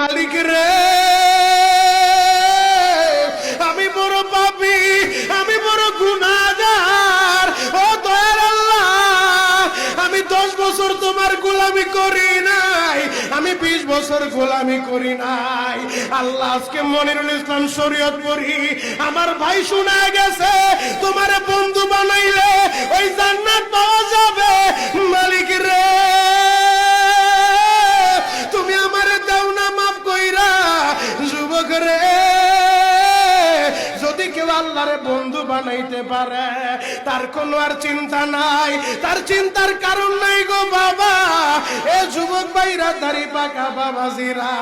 মালিক রে, আমি বড় পাপী, আমি বড় গুনাহগার। ও দয়ার আল্লাহ, আমি 10 বছর তোমার গোলামি করি নাই, আমি 20 বছর গোলামি করি নাই। আল্লাহ আজকে মনিরুল ইসলাম শরীয়তপুরী আমার ভাই শোনা গেছে তোমারে বন্ধু বানাইলে ওই জান্নাত পাওয়া যাবে। মালিক রে, তুমি আমারে দাও না মাফ কইরা। যুবক রে, যদি কেউ আল্লাহরে বন্ধু বানাইতে পারে তার কোনো আর চিন্তা নাই, তার চিন্তার কারণ নাই গো বাবা। এ যুবক ভাইরা, দাড়ি পাকা বাবাজিরা,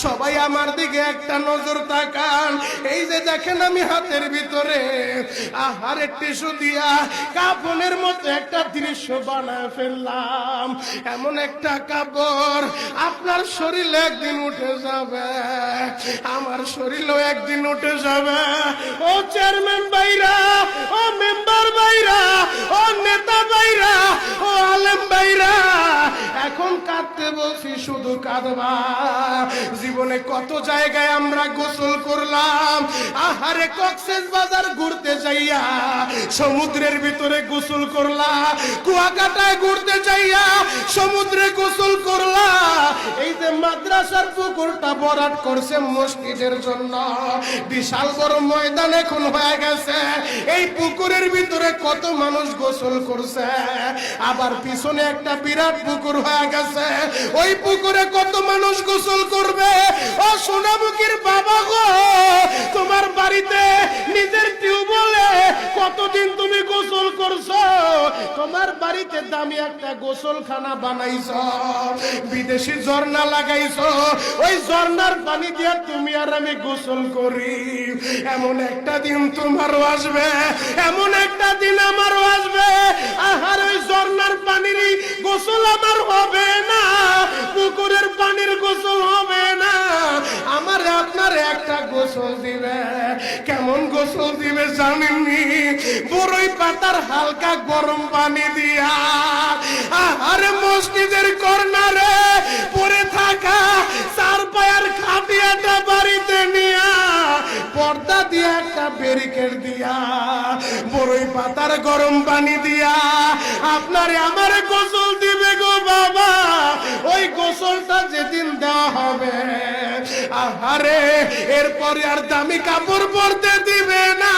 সবাই আমার দিকে একটা নজর তাকান। এই যে দেখেন আমি হাতের ভিতরে আহারে টিস্যু দিয়া কাফনের মতো একটা দৃশ্য বানায় ফেললাম। এমন একটা কাপড় আপনার শরীরে একদিন উঠে যাবে, আমার শরীরেও একদিন উঠে যাবে। ও চেয়ারম্যান ভাইরা, ও মেম্বার ভাইরা, ও নেতা ভাইরা, ও আলেম ভাইরা, এখন কাঁদতে বলছি, শুধু কাঁদবা। জীবনে কত জায়গায় আমরা গোসল করলাম। আহারে কক্সেস বাজার ঘুরতে যাইয়া সমুদ্রের ভিতরে গোসল করলা, কুয়াকাটায় ঘুরতে যাইয়া সমুদ্রে গোসল করলা। এই যে মাদ্রাসার পুকুরটা ভরাট করছে মসজিদের জন্য, বিশাল বড় ময়দান এখন হয়ে গেছে। এই পুকুরের ভিতরে কত মানুষ গোসল করছে, আবার পিছনে একটা বিরাট পুকুর হয়ে গেছে, ওই পুকুরে কত মানুষ গোসল করবে। ও সোনামুখীর বাবা গো, তোমার বাড়িতে নিজের টিউবওয়েলে কতদিন তুমি গোসল করছো? তোমার বাড়িতে দামি একটা গোসলখানা বানাইছো, বিদেশি ঝর্ণা লাগাইছো, ওই ঝর্ণার পানি দিয়ে তুমি আর আমি গোসল করি। এমন একটা দিন তোমারও আসবে, এমন একটা দিন আমারও আসবে। আহার ওই ঝর্ণার পানির গোসল আমার হবে না, পুকুরের পানির গোসল হবে না, আমার আপনার একটা গোসল দিবে। কেমন গোসল দিবে জানেননি? বড়ই পাতার হালকা গরম পানি দিয়া আরে মসজিদের কর্নারে পড়ে থাকা 4 পায়ার খাটিয়াটা বাড়িতে নিয়া পর্দা দিয়া একটা ব্যারিকেড দিয়া বড়ই পাতার গরম পানি দিয়া আপনারে আমার গোসল দিবে গো বাবা। ওই গোসলটা যেদিন দেওয়া হবে, আহারে এরপরে আর দামি কাপড় পরতে দিবে না।